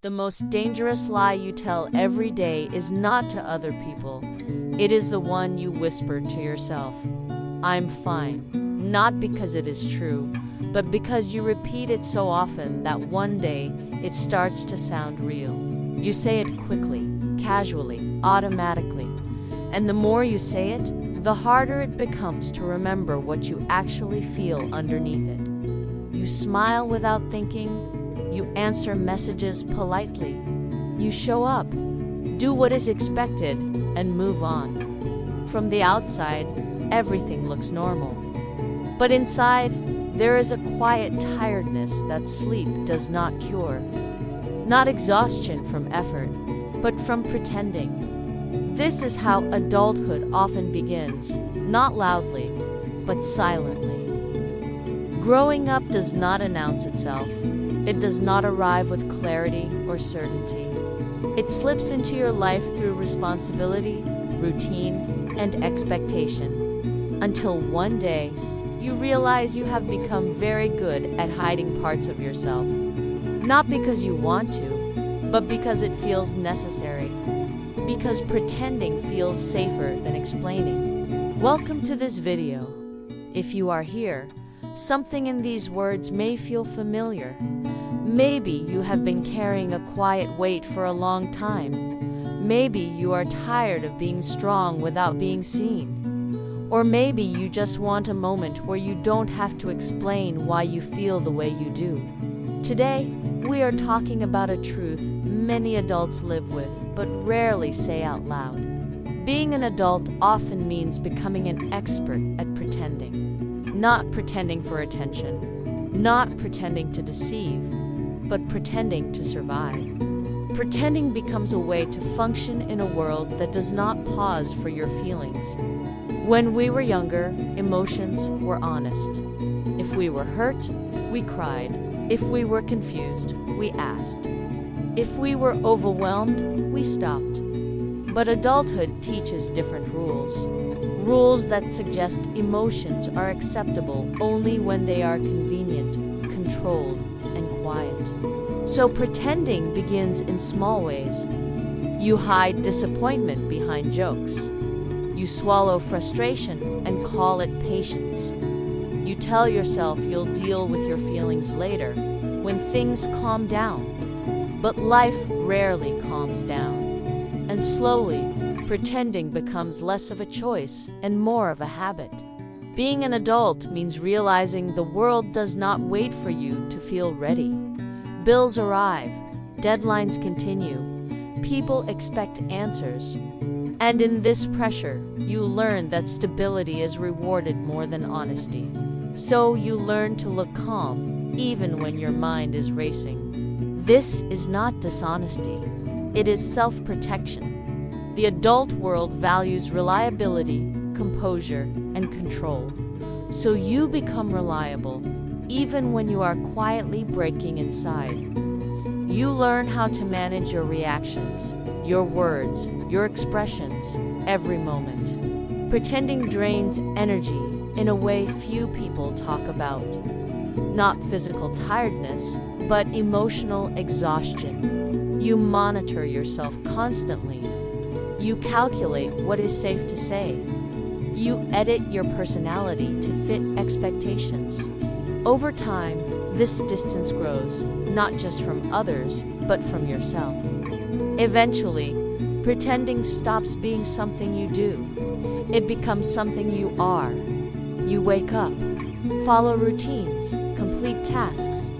The most dangerous lie you tell every day is not to other people. It is the one you whisper to yourself. I'm fine. Not because it is true, but because you repeat it so often that one day it starts to sound real. You say it quickly, casually, automatically. And the more you say it, the harder it becomes to remember what you actually feel underneath it. You smile without thinking. You answer messages politely. You show up, do what is expected, and move on. From the outside, everything looks normal. But inside, there is a quiet tiredness that sleep does not cure. Not exhaustion from effort, but from pretending. This is how adulthood often begins, not loudly, but silently. Growing up does not announce itself. It does not arrive with clarity or certainty. It slips into your life through responsibility, routine, and expectation, until one day you realize you have become very good at hiding parts of yourself. Not because you want to, but because it feels necessary. Because pretending feels safer than explaining. Welcome to this video. If you are here, something in these words may feel familiar. Maybe you have been carrying a quiet weight for a long time. Maybe you are tired of being strong without being seen. Or maybe you just want a moment where you don't have to explain why you feel the way you do. Today, we are talking about a truth many adults live with, but rarely say out loud. Being an adult often means becoming an expert at pretending. Not pretending for attention, not pretending to deceive, but pretending to survive. Pretending becomes a way to function in a world that does not pause for your feelings. When we were younger, emotions were honest. If we were hurt, we cried. If we were confused, we asked. If we were overwhelmed, we stopped. But adulthood teaches different rules. Rules that suggest emotions are acceptable only when they are convenient, controlled, and quiet. So pretending begins in small ways. You hide disappointment behind jokes. You swallow frustration and call it patience. You tell yourself you'll deal with your feelings later, when things calm down. But life rarely calms down. And slowly, pretending becomes less of a choice and more of a habit. Being an adult means realizing the world does not wait for you to feel ready. Bills arrive, deadlines continue, people expect answers. And in this pressure, you learn that stability is rewarded more than honesty. So you learn to look calm, even when your mind is racing. This is not dishonesty. It is self-protection. The adult world values reliability, composure, and control. So you become reliable, even when you are quietly breaking inside. You learn how to manage your reactions, your words, your expressions, every moment. Pretending drains energy in a way few people talk about. Not physical tiredness, but emotional exhaustion. You monitor yourself constantly. You calculate what is safe to say. You edit your personality to fit expectations. Over time, this distance grows, not just from others, but from yourself. Eventually, pretending stops being something you do. It becomes something you are. You wake up, follow routines, complete tasks.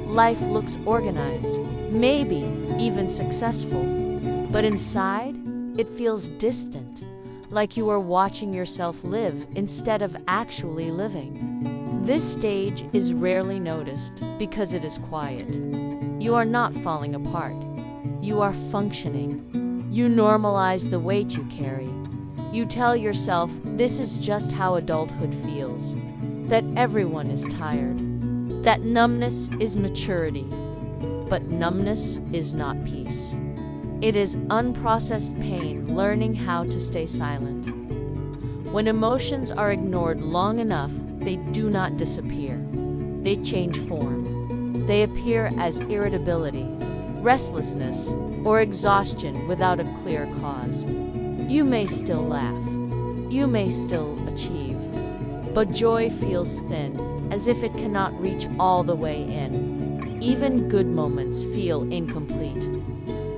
Life looks organized, maybe even successful. But inside, it feels distant, like you are watching yourself live instead of actually living. This stage is rarely noticed because it is quiet. You are not falling apart. You are functioning. You normalize the weight you carry. You tell yourself this is just how adulthood feels, that everyone is tired, that numbness is maturity. But numbness is not peace. It is unprocessed pain learning how to stay silent. When emotions are ignored long enough, they do not disappear. They change form. They appear as irritability, restlessness, or exhaustion without a clear cause. You may still laugh. You may still achieve. But joy feels thin, as if it cannot reach all the way in. Even good moments feel incomplete.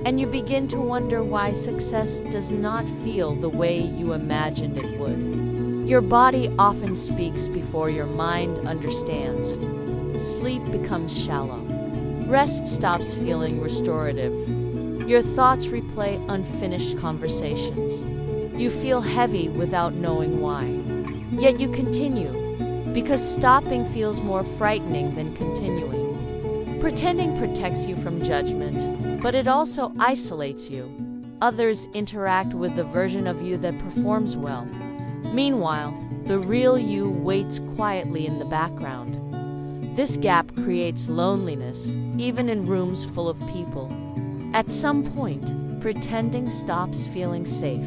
And you begin to wonder why success does not feel the way you imagined it would. Your body often speaks before your mind understands. Sleep becomes shallow. Rest stops feeling restorative. Your thoughts replay unfinished conversations. You feel heavy without knowing why. Yet you continue, because stopping feels more frightening than continuing. Pretending protects you from judgment, but it also isolates you. Others interact with the version of you that performs well. Meanwhile, the real you waits quietly in the background. This gap creates loneliness, even in rooms full of people. At some point, pretending stops feeling safe.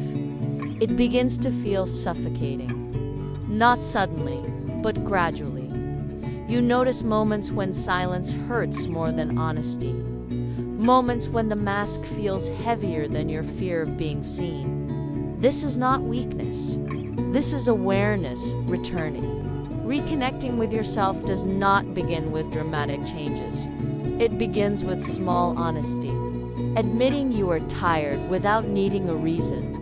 It begins to feel suffocating. Not suddenly, but gradually. You notice moments when silence hurts more than honesty. Moments when the mask feels heavier than your fear of being seen. This is not weakness. This is awareness returning. Reconnecting with yourself does not begin with dramatic changes. It begins with small honesty. Admitting you are tired without needing a reason.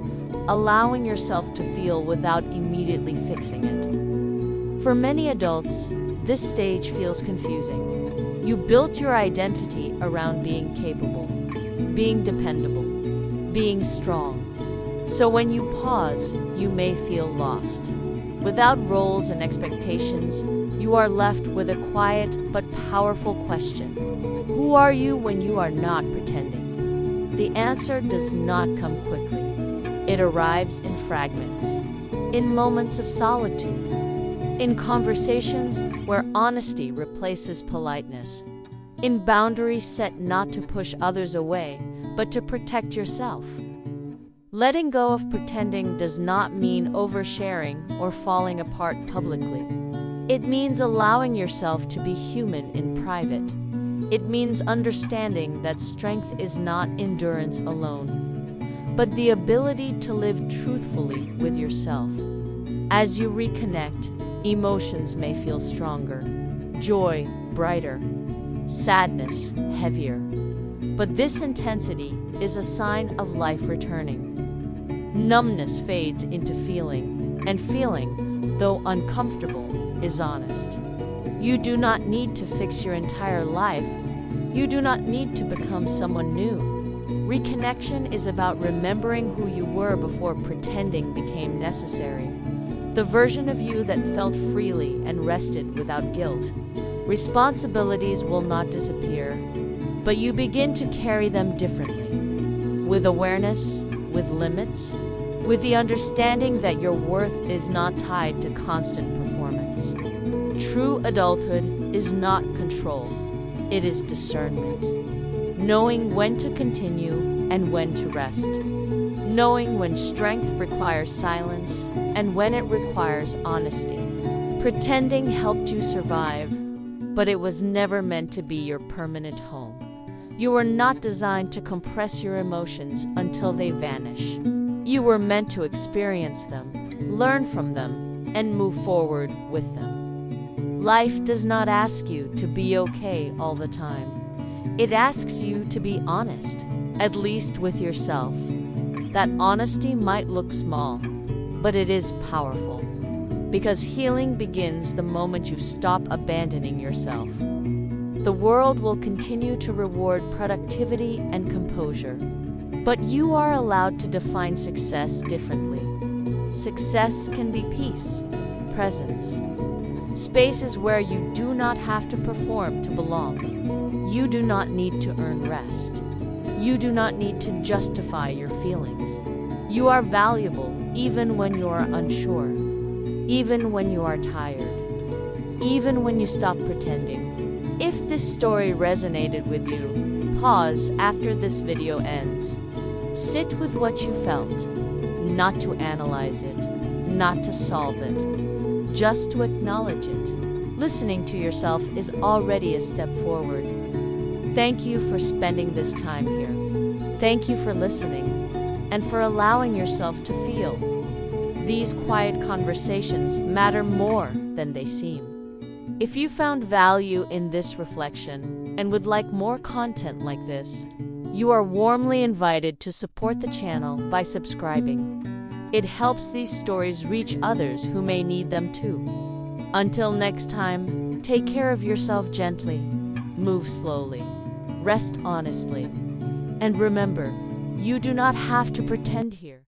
Allowing yourself to feel without immediately fixing it. For many adults, this stage feels confusing. You built your identity around being capable, being dependable, being strong. So when you pause, you may feel lost. Without roles and expectations, you are left with a quiet but powerful question. Who are you when you are not pretending? The answer does not come quickly. It arrives in fragments, in moments of solitude, in conversations where honesty replaces politeness, in boundaries set not to push others away, but to protect yourself. Letting go of pretending does not mean oversharing or falling apart publicly. It means allowing yourself to be human in private. It means understanding that strength is not endurance alone, but the ability to live truthfully with yourself. As you reconnect, emotions may feel stronger, joy brighter, sadness heavier. But this intensity is a sign of life returning. Numbness fades into feeling, and feeling, though uncomfortable, is honest. You do not need to fix your entire life. You do not need to become someone new. Reconnection is about remembering who you were before pretending became necessary. The version of you that felt freely and rested without guilt. Responsibilities will not disappear, but you begin to carry them differently. With awareness, with limits, with the understanding that your worth is not tied to constant performance. True adulthood is not control, it is discernment. Knowing when to continue and when to rest. Knowing when strength requires silence and when it requires honesty. Pretending helped you survive, but it was never meant to be your permanent home. You were not designed to compress your emotions until they vanish. You were meant to experience them, learn from them, and move forward with them. Life does not ask you to be okay all the time. It asks you to be honest, at least with yourself. That honesty might look small, but it is powerful. Because healing begins the moment you stop abandoning yourself. The world will continue to reward productivity and composure, but you are allowed to define success differently. Success can be peace, presence, spaces where you do not have to perform to belong. You do not need to earn rest. You do not need to justify your feelings. You are valuable even when you are unsure, even when you are tired, even when you stop pretending. If this story resonated with you, pause after this video ends. Sit with what you felt, not to analyze it, not to solve it, just to acknowledge it. Listening to yourself is already a step forward. Thank you for spending this time here. Thank you for listening and for allowing yourself to feel. These quiet conversations matter more than they seem. If you found value in this reflection and would like more content like this, you are warmly invited to support the channel by subscribing. It helps these stories reach others who may need them too. Until next time, take care of yourself gently, move slowly, rest honestly, and remember, you do not have to pretend here.